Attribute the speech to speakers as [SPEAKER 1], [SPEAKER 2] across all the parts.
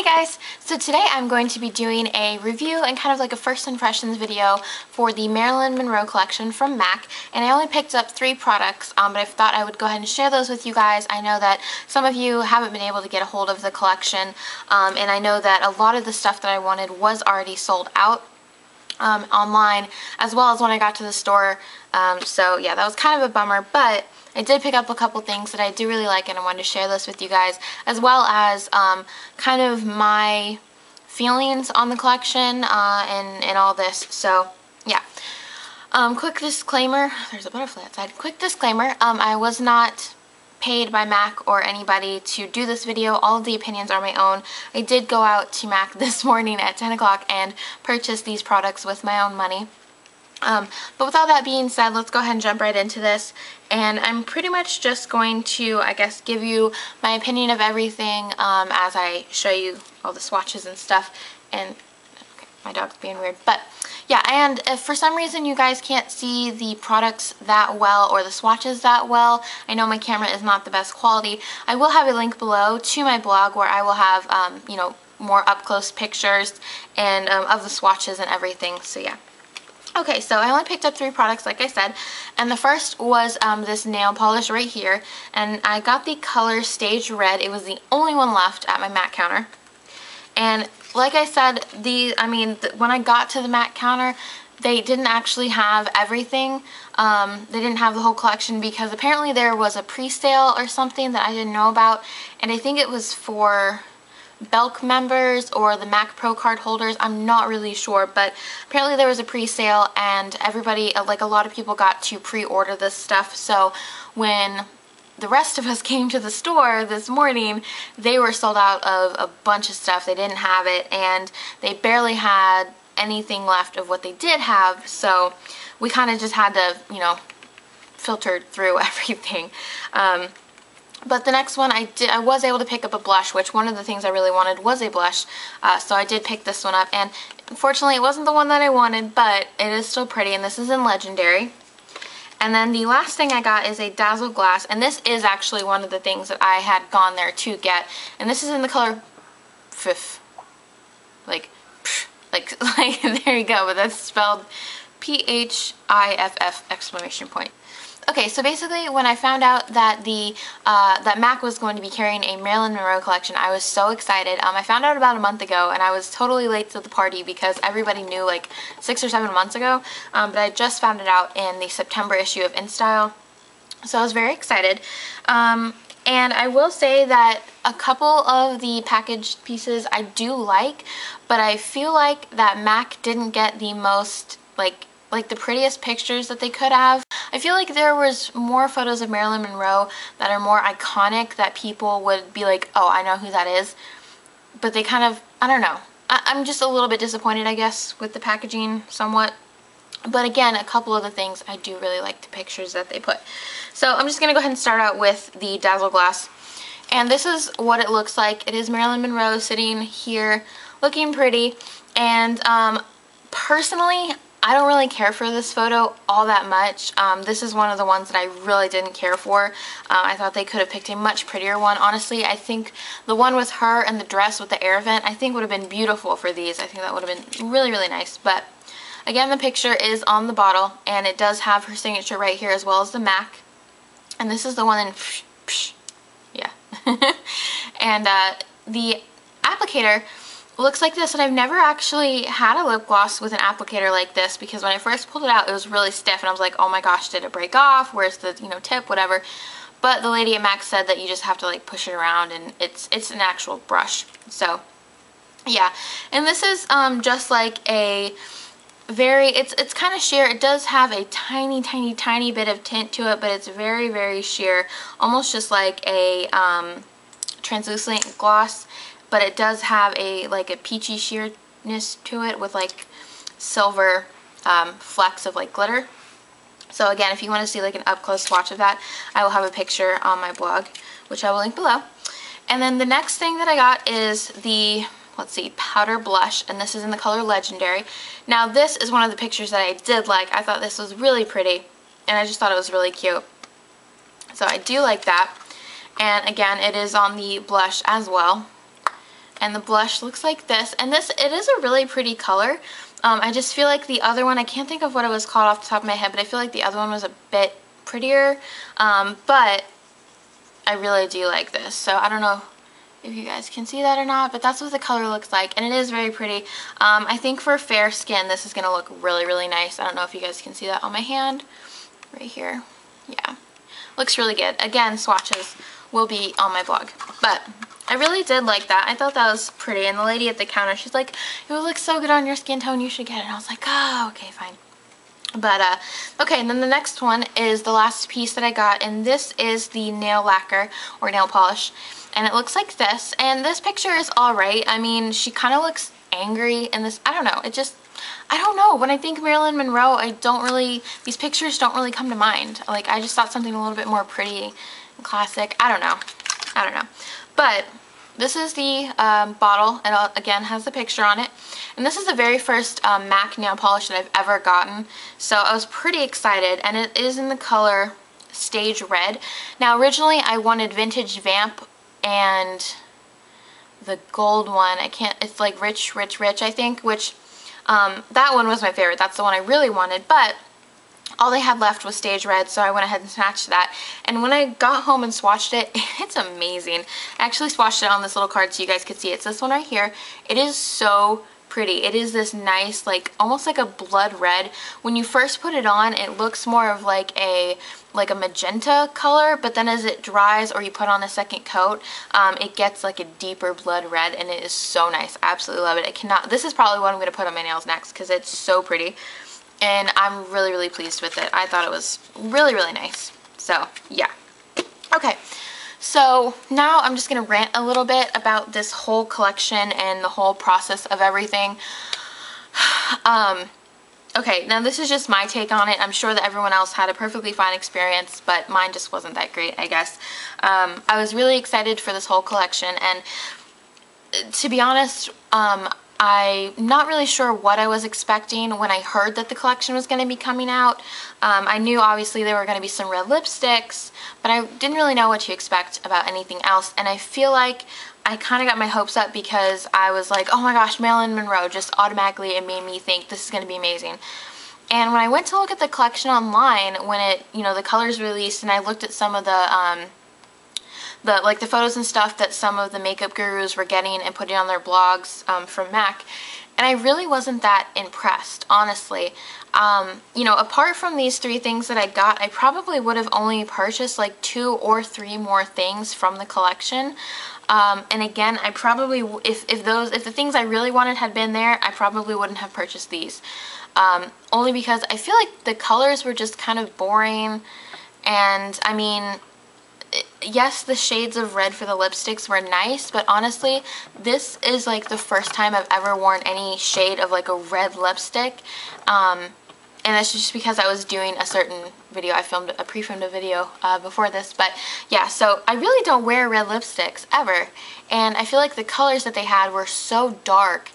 [SPEAKER 1] Guys, so today I'm going to be doing a review and kind of like a first impressions video for the Marilyn Monroe collection from MAC, and I only picked up 3 products, but I thought I would go ahead and share those with you guys. I know that some of you haven't been able to get a hold of the collection, and I know that a lot of the stuff that I wanted was already sold out online, as well as when I got to the store, so yeah, that was kind of a bummer, but I did pick up a couple things that I do really like, and I wanted to share this with you guys, as well as kind of my feelings on the collection and all this. So yeah, quick disclaimer, there's a butterfly outside. Quick disclaimer, I was not paid by MAC or anybody to do this video. All of the opinions are my own. I did go out to MAC this morning at 10 o'clock and purchase these products with my own money. But with all that being said, let's go ahead and jump right into this, and I'm pretty much just going to, I guess, give you my opinion of everything as I show you all the swatches and stuff. And okay, my dog's being weird, but yeah, and if for some reason you guys can't see the products that well or the swatches that well, I know my camera is not the best quality, I will have a link below to my blog where I will have you know, more up-close pictures and of the swatches and everything, so yeah. Okay, so I only picked up 3 products, like I said, and the first was this nail polish right here, and I got the color Stage Red. It was the only one left at my MAC counter, and like I said, when I got to the MAC counter, they didn't actually have everything. They didn't have the whole collection because apparently there was a pre-sale or something that I didn't know about, and I think it was for Belk members or the MAC Pro card holders. I'm not really sure, but apparently there was a pre-sale and everybody, like a lot of people, got to pre-order this stuff. So when the rest of us came to the store this morning, they were sold out of a bunch of stuff. They didn't have it, and they barely had anything left of what they did have, so we kind of just had to, you know, filter through everything. But the next one, I was able to pick up a blush, which one of the things I really wanted was a blush, so I did pick this one up, and unfortunately it wasn't the one that I wanted, but it is still pretty, and this is in Legendary. And then the last thing I got is a Dazzle Glass, and this is actually one of the things that I had gone there to get, and this is in the color Pfiff, like there you go, but that's spelled P-H-I-F-F exclamation point. Okay, so basically when I found out that that MAC was going to be carrying a Marilyn Monroe collection, I was so excited. I found out about a month ago, and I was totally late to the party because everybody knew like 6 or 7 months ago, but I just found it out in the September issue of InStyle, so I was very excited. And I will say that a couple of the packaged pieces I do like, but I feel like that MAC didn't get the most, like the prettiest pictures that they could have. I feel like there was more photos of Marilyn Monroe that are more iconic that people would be like, oh, I know who that is. But they kind of, I don't know. I'm just a little bit disappointed, I guess, with the packaging somewhat. But again, a couple of the things I do really like the pictures that they put. So I'm just going to go ahead and start out with the Dazzle Glass. And this is what it looks like. It is Marilyn Monroe sitting here looking pretty. And personally, I don't really care for this photo all that much. This is one of the ones that I really didn't care for. I thought they could have picked a much prettier one. Honestly, I think the one with her and the dress with the air vent, I think would have been beautiful for these. I think that would have been really, really nice. But again, the picture is on the bottle, and it does have her signature right here as well as the MAC. And this is the one in yeah. And the applicator looks like this, and I've never actually had a lip gloss with an applicator like this, because when I first pulled it out it was really stiff and I was like, oh my gosh, did it break off? Where's the, you know, tip, whatever. But the lady at MAC said that you just have to like push it around, and it's an actual brush. So yeah, and this is just like a very, it's kind of sheer. It does have a tiny bit of tint to it, but it's very, very sheer, almost just like a translucent gloss. But it does have a like a peachy sheerness to it with like silver flecks of like glitter. So again, if you want to see like an up-close swatch of that, I will have a picture on my blog, which I will link below. And then the next thing that I got is the, let's see, powder blush, and this is in the color Legendary. Now this is one of the pictures that I did like. I thought this was really pretty, and I just thought it was really cute. So I do like that. And again, it is on the blush as well. and the blush looks like this. And it is a really pretty color. I just feel like the other one, I can't think of what it was called off the top of my head, but I feel like the other one was a bit prettier. But I really do like this. So I don't know if you guys can see that or not, but that's what the color looks like, and it is very pretty. I think for fair skin, this is going to look really, really nice. I don't know if you guys can see that on my hand right here. Yeah, looks really good. Again, swatches will be on my blog, but I really did like that. I thought that was pretty, and the lady at the counter, she's like, it would look so good on your skin tone, you should get it. And I was like, oh, okay, fine. But, okay, and then the next one is the last piece that I got, and this is the nail lacquer, or nail polish, and it looks like this, and this picture is alright. I mean, she kind of looks angry in this. I don't know, I don't know. When I think Marilyn Monroe, these pictures don't really come to mind. Like, I just thought something a little bit more pretty and classic. I don't know. But this is the bottle. It again has the picture on it. And this is the very first MAC nail polish that I've ever gotten. So I was pretty excited. And it is in the color Stage Red. Now originally I wanted Vintage Vamp and the gold one. It's like Rich, I think. Which, that one was my favorite. That's the one I really wanted. But all they had left was Stage Red, so I went ahead and snatched that. And when I got home and swatched it, it's amazing. I actually swatched it on this little card so you guys could see it. It's this one right here. It is so pretty. It is this nice, like, almost like a blood red. When you first put it on, it looks more of like a magenta color, but then as it dries or you put on a second coat, it gets like a deeper blood red, and it is so nice. I absolutely love it. This is probably what I'm going to put on my nails next because it's so pretty. And I'm really, really pleased with it. I thought it was really, really nice. So, yeah. Okay, so now I'm just going to rant a little bit about this whole collection and the whole process of everything. Okay, now this is just my take on it. I'm sure that everyone else had a perfectly fine experience, but mine just wasn't that great, I guess. I was really excited for this whole collection, and to be honest, I'm not really sure what I was expecting when I heard that the collection was going to be coming out. I knew obviously there were going to be some red lipsticks, but I didn't really know what to expect about anything else, and I feel like I kind of got my hopes up because I was like, oh my gosh, Marilyn Monroe, just automatically it made me think this is going to be amazing. And when I went to look at the collection online, when it, the colors released, and I looked at some of the photos and stuff that some of the makeup gurus were getting and putting on their blogs from MAC, and I really wasn't that impressed, honestly. Apart from these 3 things that I got, I probably would have only purchased like 2 or 3 more things from the collection. And again, I probably, if the things I really wanted had been there, I probably wouldn't have purchased these. Only because I feel like the colors were just kind of boring, and I mean, yes, the shades of red for the lipsticks were nice, but honestly, this is like the first time I've ever worn any shade of like a red lipstick, and that's just because I was doing a certain video. I pre-filmed a video before this, but yeah, so I really don't wear red lipsticks ever, and I feel like the colors that they had were so dark.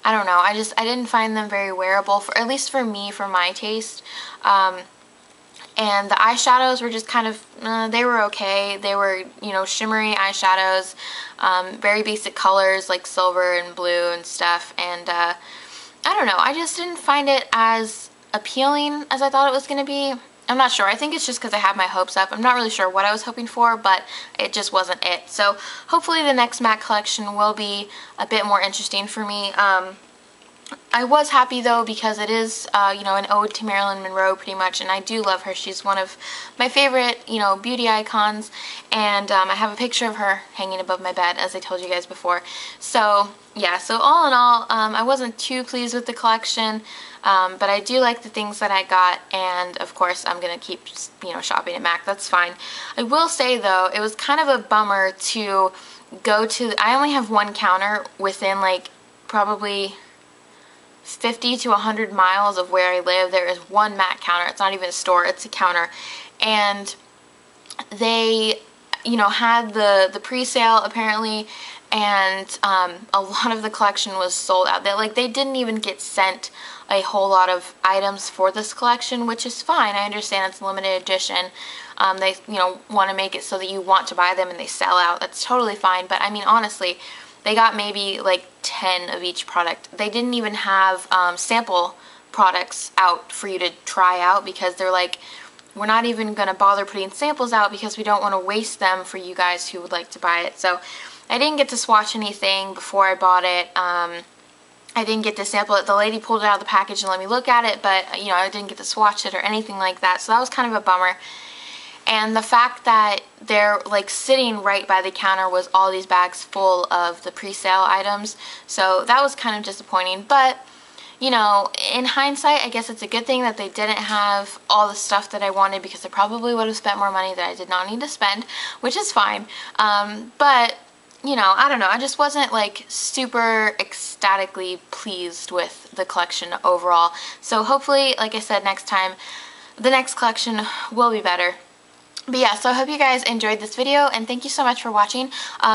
[SPEAKER 1] I don't know, I didn't find them very wearable, at least for me, for my taste. And the eyeshadows were just kind of, they were okay. They were, shimmery eyeshadows, very basic colors like silver and blue and stuff. And I don't know, I just didn't find it as appealing as I thought it was going to be. I'm not sure. I think it's just because I have my hopes up. I'm not really sure what I was hoping for, but it just wasn't it. So hopefully the next MAC collection will be a bit more interesting for me. I was happy though because it is, an ode to Marilyn Monroe pretty much, and I do love her. She's one of my favorite, beauty icons, and I have a picture of her hanging above my bed, as I told you guys before. So yeah, so all in all, I wasn't too pleased with the collection, but I do like the things that I got, and of course I'm gonna keep, shopping at MAC. That's fine. I will say though, it was kind of a bummer to go to. I only have one counter within like probably 50 to 100 miles of where I live. There is one MAC counter. It's not even a store, it's a counter, and they had the pre-sale apparently, and a lot of the collection was sold out. They didn't even get sent a whole lot of items for this collection, which is fine. I understand it's a limited edition. They want to make it so that you want to buy them and they sell out. That's totally fine, but I mean honestly, they got maybe like 10 of each product. They didn't even have sample products out for you to try out because they're like, we're not even going to bother putting samples out because we don't want to waste them for you guys who would like to buy it. So I didn't get to swatch anything before I bought it. I didn't get to sample it. The lady pulled it out of the package and let me look at it, but you know, I didn't get to swatch it or anything like that. So that was kind of a bummer. And the fact that they're like sitting right by the counter was all these bags full of the pre-sale items. So that was kind of disappointing. But you know, in hindsight, I guess it's a good thing that they didn't have all the stuff that I wanted, because I probably would have spent more money that I did not need to spend, which is fine. But you know, I don't know, I just wasn't like super ecstatically pleased with the collection overall. So hopefully, like I said, next time, the next collection will be better. But yeah, so I hope you guys enjoyed this video, and thank you so much for watching.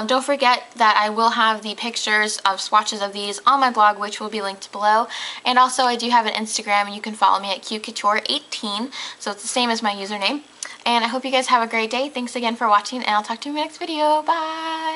[SPEAKER 1] Don't forget that I will have the pictures of swatches of these on my blog, which will be linked below. And also I do have an Instagram, and you can follow me at qcouture18, so it's the same as my username. And I hope you guys have a great day. Thanks again for watching, and I'll talk to you in my next video. Bye!